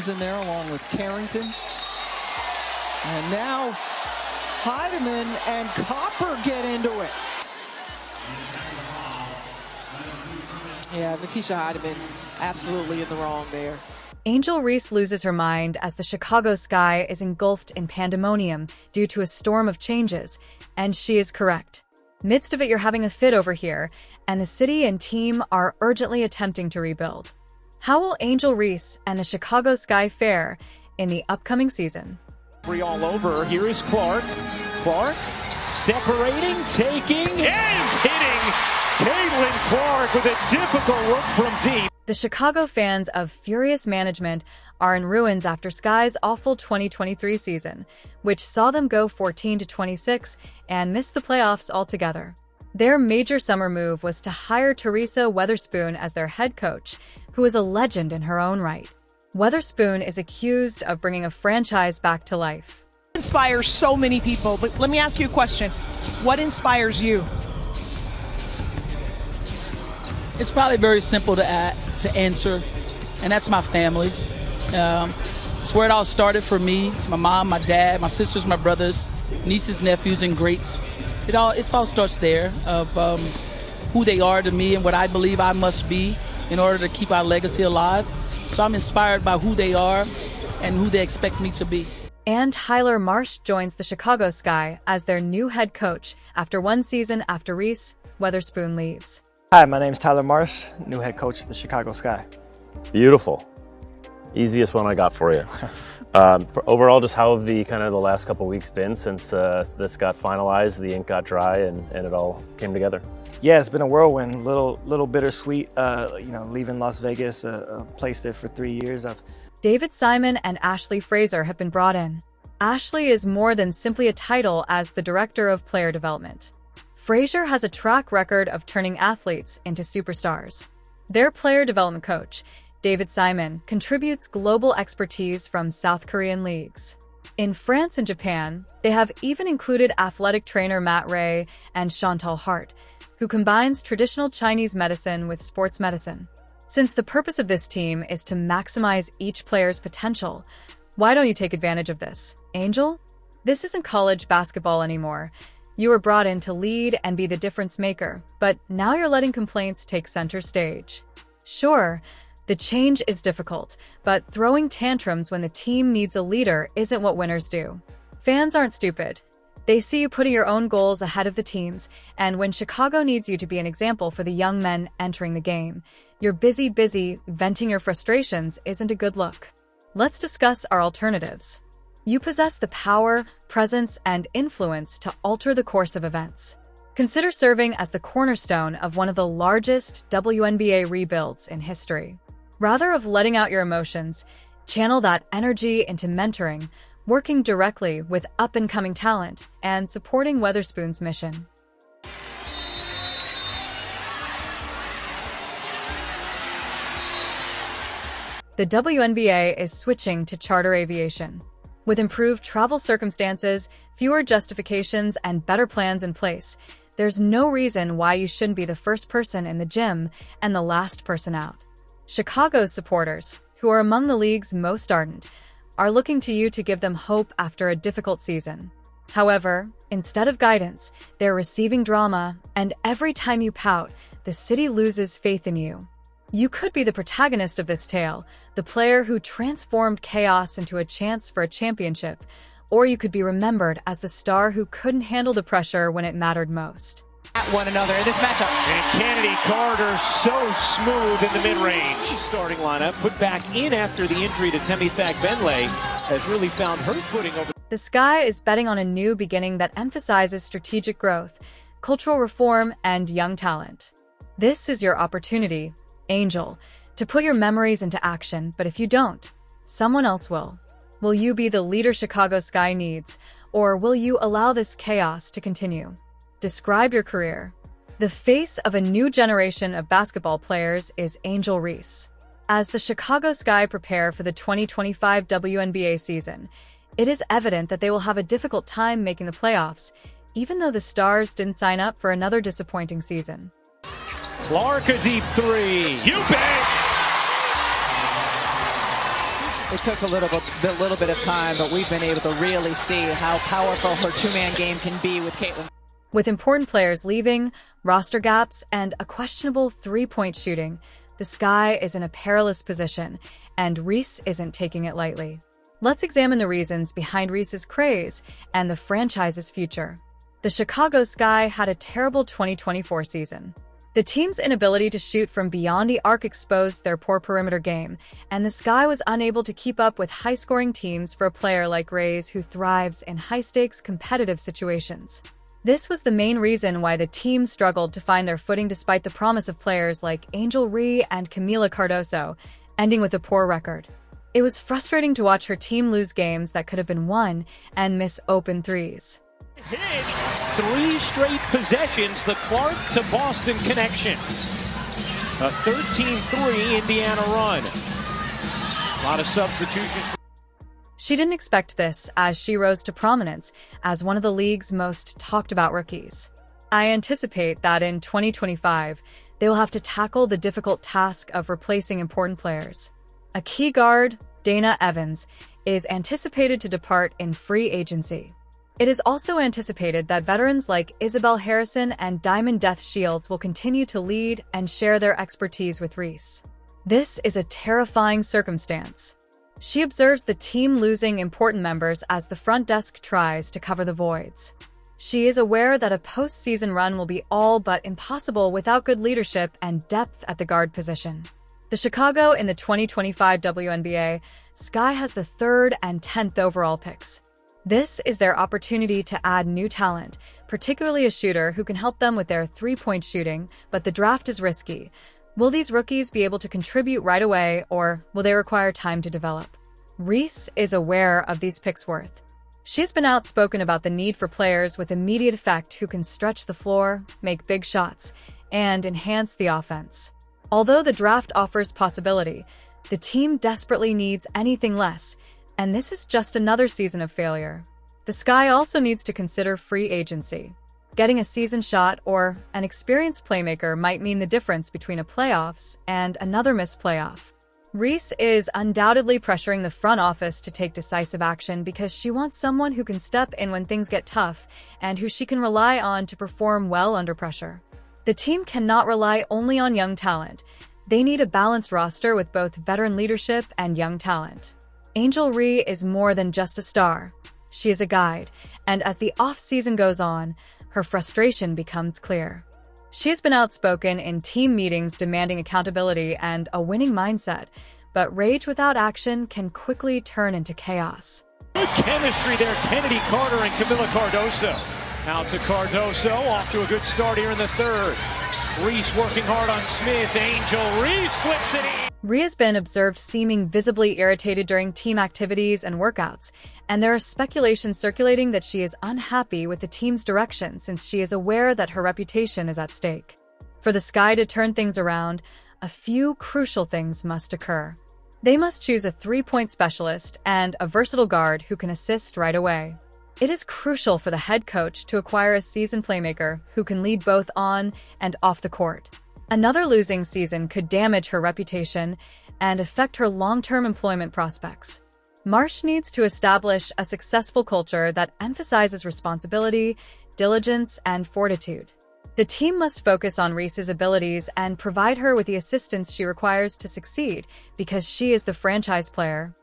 in there along with Carrington. And now Heidemann and Copper get into it. Yeah, Matisha Heidemann absolutely in the wrong there. Angel Reese loses her mind as the Chicago sky is engulfed in pandemonium due to a storm of changes, and she is correct. Midst of it, you're having a fit over here, and the city and team are urgently attempting to rebuild. How will Angel Reese and the Chicago Sky fare in the upcoming season? Free all over. Here is Clark. Clark separating, taking, and hitting. Caitlin Clark with a difficult look from deep. The Chicago fans of furious management are in ruins after Sky's awful 2023 season, which saw them go 14-26 and miss the playoffs altogether. Their major summer move was to hire Teresa Weatherspoon as their head coach, who is a legend in her own right. Weatherspoon is accused of bringing a franchise back to life. Inspires so many people, but let me ask you a question. What inspires you? It's probably very simple to answer, and that's my family. It's where it all started for me. My mom, my dad, my sisters, my brothers, nieces, nephews, and greats. It all starts there of who they are to me and what I believe I must be in order to keep our legacy alive. So I'm inspired by who they are and who they expect me to be. And Tyler Marsh joins the Chicago Sky as their new head coach after one season after Reese Weatherspoon leaves. Hi, my name is Tyler Marsh, new head coach at the Chicago Sky. Beautiful. Easiest one I got for you. For overall, just how have the last couple weeks been since this got finalized, the ink got dry, and it all came together? Yeah, it's been a whirlwind, little bittersweet. Leaving Las Vegas, placed there for 3 years. David Simon and Ashley Fraser have been brought in. Ashley is more than simply a title as the Director of Player Development. Fraser has a track record of turning athletes into superstars. Their player development coach, David Simon, contributes global expertise from South Korean leagues. In France and Japan, they have even included athletic trainer Matt Ray and Chantal Hart, who combines traditional Chinese medicine with sports medicine. Since the purpose of this team is to maximize each player's potential, why don't you take advantage of this, Angel? This isn't college basketball anymore. You were brought in to lead and be the difference maker, but now you're letting complaints take center stage. Sure, the change is difficult, but throwing tantrums when the team needs a leader isn't what winners do. Fans aren't stupid. They see you putting your own goals ahead of the team's, and when Chicago needs you to be an example for the young men entering the game, you're busy venting your frustrations isn't a good look. Let's discuss our alternatives. You possess the power, presence, and influence to alter the course of events. Consider serving as the cornerstone of one of the largest WNBA rebuilds in history. Rather of letting out your emotions, channel that energy into mentoring, working directly with up-and-coming talent, and supporting Weatherspoon's mission. The WNBA is switching to charter aviation. With improved travel circumstances, fewer justifications, and better plans in place, there's no reason why you shouldn't be the first person in the gym and the last person out. Chicago's supporters, who are among the league's most ardent, are looking to you to give them hope after a difficult season. However, instead of guidance, they're receiving drama, and every time you pout, the city loses faith in you. You could be the protagonist of this tale, the player who transformed chaos into a chance for a championship, or you could be remembered as the star who couldn't handle the pressure when it mattered most. At one another in this matchup. And Kennedy Carter so smooth in the mid-range. Starting lineup put back in after the injury to Temi Thakbenle has really found her footing over. The Sky is betting on a new beginning that emphasizes strategic growth, cultural reform, and young talent. This is your opportunity, Angel, to put your memories into action, but if you don't, someone else will. Will you be the leader Chicago Sky needs, or will you allow this chaos to continue? Describe your career. The face of a new generation of basketball players is Angel Reese. As the Chicago Sky prepare for the 2025 WNBA season, it is evident that they will have a difficult time making the playoffs, even though the Stars didn't sign up for another disappointing season. Clark, a deep three. You bet! It took a little bit of time, but we've been able to really see how powerful her two-man game can be with Caitlin. With important players leaving, roster gaps, and a questionable three-point shooting, the Sky is in a perilous position, and Reese isn't taking it lightly. Let's examine the reasons behind Reese's craze and the franchise's future. The Chicago Sky had a terrible 2024 season. The team's inability to shoot from beyond the arc exposed their poor perimeter game, and the Sky was unable to keep up with high-scoring teams for a player like Reese who thrives in high-stakes competitive situations. This was the main reason why the team struggled to find their footing despite the promise of players like Angel Reese and Camila Cardoso, ending with a poor record. It was frustrating to watch her team lose games that could have been won and miss open threes. Hit 3 straight possessions, the Clark to Boston connection. A 13-3 Indiana run. A lot of substitutions. She didn't expect this as she rose to prominence as one of the league's most talked about rookies. I anticipate that in 2025, they will have to tackle the difficult task of replacing important players. A key guard, Dana Evans, is anticipated to depart in free agency. It is also anticipated that veterans like Isabel Harrison and Diamond Death Shields will continue to lead and share their expertise with Reese. This is a terrifying circumstance. She observes the team losing important members as the front desk tries to cover the voids. She is aware that a postseason run will be all but impossible without good leadership and depth at the guard position. The Chicago in the 2025 WNBA, Sky has the 3rd and 10th overall picks. This is their opportunity to add new talent, particularly a shooter who can help them with their three-point shooting, but the draft is risky. Will these rookies be able to contribute right away, or will they require time to develop? Reese is aware of these picks' worth. She's been outspoken about the need for players with immediate effect who can stretch the floor, make big shots, and enhance the offense. Although the draft offers possibility, the team desperately needs anything less, and this is just another season of failure. The Sky also needs to consider free agency. Getting a season shot or an experienced playmaker might mean the difference between a playoffs and another missed playoff. Reese is undoubtedly pressuring the front office to take decisive action because she wants someone who can step in when things get tough and who she can rely on to perform well under pressure. The team cannot rely only on young talent. They need a balanced roster with both veteran leadership and young talent. Angel Reese is more than just a star. She is a guide, and as the off-season goes on, her frustration becomes clear. She has been outspoken in team meetings demanding accountability and a winning mindset, but rage without action can quickly turn into chaos. Good chemistry there, Kennedy Carter and Camila Cardoso. Out to Cardoso, off to a good start here in the 3rd. Reese working hard on Smith. Angel Reese flips it in. Reese has been observed seeming visibly irritated during team activities and workouts, and there is speculation circulating that she is unhappy with the team's direction since she is aware that her reputation is at stake. For the Sky to turn things around, a few crucial things must occur. They must choose a three-point specialist and a versatile guard who can assist right away. It is crucial for the head coach to acquire a seasoned playmaker who can lead both on and off the court. Another losing season could damage her reputation and affect her long-term employment prospects. Marsh needs to establish a successful culture that emphasizes responsibility, diligence, and fortitude. The team must focus on Reese's abilities and provide her with the assistance she requires to succeed because she is the franchise player.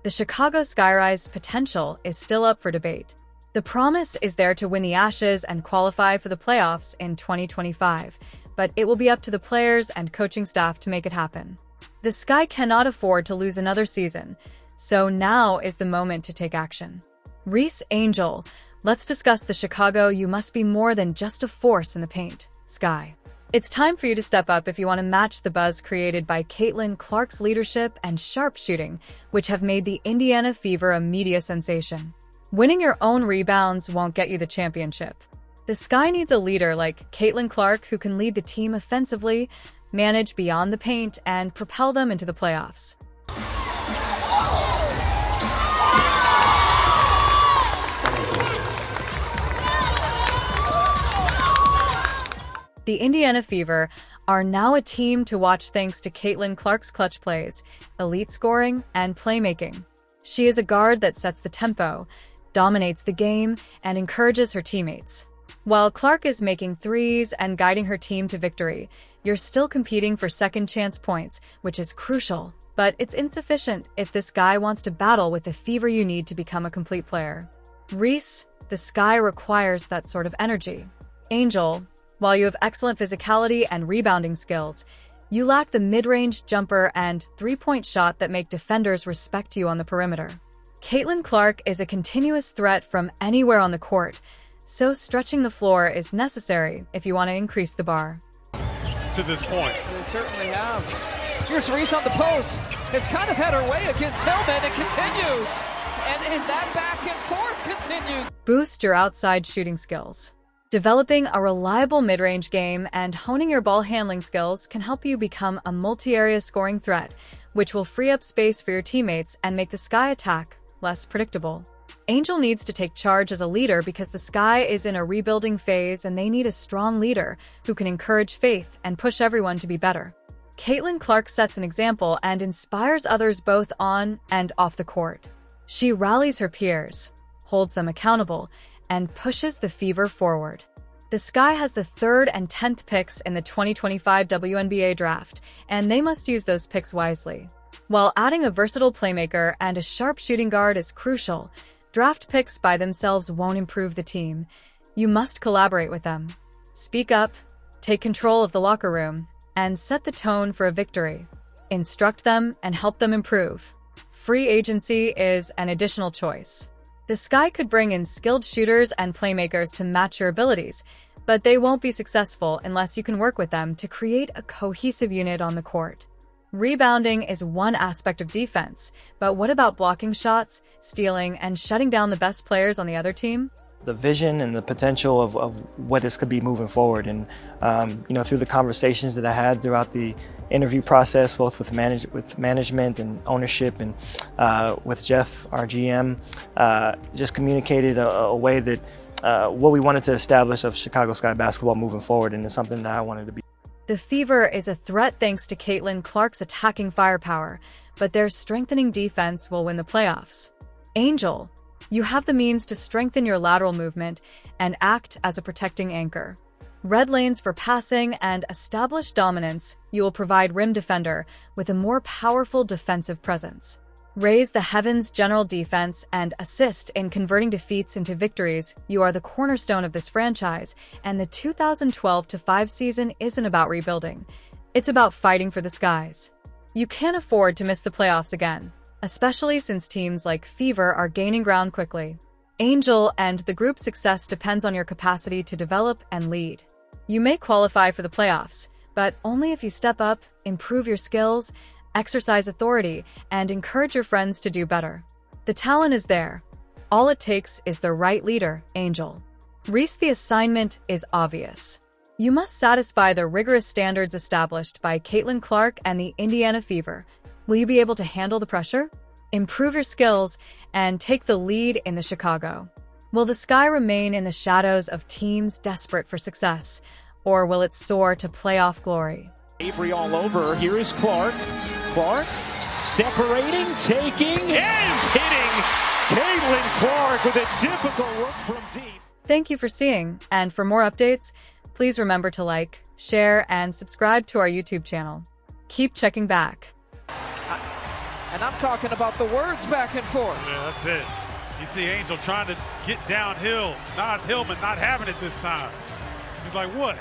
The Chicago Skyrise's potential is still up for debate. The promise is there to win the Ashes and qualify for the playoffs in 2025, but it will be up to the players and coaching staff to make it happen. The Sky cannot afford to lose another season, so now is the moment to take action. Reese Angel, let's discuss the Chicago You Must Be More Than Just a Force in the Paint, Sky. It's time for you to step up if you want to match the buzz created by Caitlin Clark's leadership and sharp shooting, which have made the Indiana Fever a media sensation. Winning your own rebounds won't get you the championship. The Sky needs a leader like Caitlin Clark who can lead the team offensively, manage beyond the paint, and propel them into the playoffs. The Indiana Fever are now a team to watch thanks to Caitlin Clark's clutch plays, elite scoring, and playmaking. She is a guard that sets the tempo, dominates the game, and encourages her teammates. While Clark is making threes and guiding her team to victory, you're still competing for second-chance points, which is crucial. But it's insufficient if this guy wants to battle with the fever you need to become a complete player. Reese, the Sky requires that sort of energy. Angel, while you have excellent physicality and rebounding skills, you lack the mid-range jumper and three-point shot that make defenders respect you on the perimeter. Caitlin Clark is a continuous threat from anywhere on the court, so stretching the floor is necessary if you want to increase the bar. To this point. They certainly have. Here's Reese on the post. Has kind of had her way against Hillman. It continues. And that back and forth continues. Boost your outside shooting skills. Developing a reliable mid-range game and honing your ball handling skills can help you become a multi-area scoring threat, which will free up space for your teammates and make the Sky attack less predictable. Angel needs to take charge as a leader because the Sky is in a rebuilding phase and they need a strong leader who can encourage faith and push everyone to be better. Caitlin Clark sets an example and inspires others both on and off the court. She rallies her peers, holds them accountable, and pushes the Fever forward. The Sky has the 3rd and 10th picks in the 2025 WNBA draft, and they must use those picks wisely. While adding a versatile playmaker and a sharp shooting guard is crucial, draft picks by themselves won't improve the team. You must collaborate with them. Speak up, take control of the locker room, and set the tone for a victory. Instruct them and help them improve. Free agency is an additional choice. The Sky could bring in skilled shooters and playmakers to match your abilities, but they won't be successful unless you can work with them to create a cohesive unit on the court. Rebounding is one aspect of defense, but what about blocking shots, stealing, and shutting down the best players on the other team? The vision and the potential of what this could be moving forward, and through the conversations that I had throughout the interview process, both with management and ownership, and with Jeff, our GM, just communicated a way that what we wanted to establish of Chicago Sky basketball moving forward, and it's something that I wanted to be. The Fever is a threat thanks to Caitlin Clark's attacking firepower, but their strengthening defense will win the playoffs. Angel, you have the means to strengthen your lateral movement and act as a protecting anchor. Red lanes for passing and established dominance, you will provide rim defender with a more powerful defensive presence. Raise the heavens general defense and assist in converting defeats into victories. You are the cornerstone of this franchise, and the 2012-05 season isn't about rebuilding. It's about fighting for the Skies. You can't afford to miss the playoffs again, especially since teams like Fever are gaining ground quickly. Angel and the group's success depends on your capacity to develop and lead. You may qualify for the playoffs, but only if you step up, improve your skills, exercise authority, and encourage your friends to do better. The talent is there. All it takes is the right leader, Angel. Reese, the assignment is obvious. You must satisfy the rigorous standards established by Caitlin Clark and the Indiana Fever. Will you be able to handle the pressure? Improve your skills and take the lead in the Chicago. Will the Sky remain in the shadows of teams desperate for success, or will it soar to playoff glory? Avery all over. Here is Clark. Clark separating, taking, and hitting. Caitlin Clark with a difficult look from deep. Thank you for seeing, and for more updates, please remember to like, share, and subscribe to our YouTube channel. Keep checking back. And I'm talking about the words back and forth. Yeah, that's it. You see Angel trying to get downhill. Naz Hillman not having it this time. She's like, what?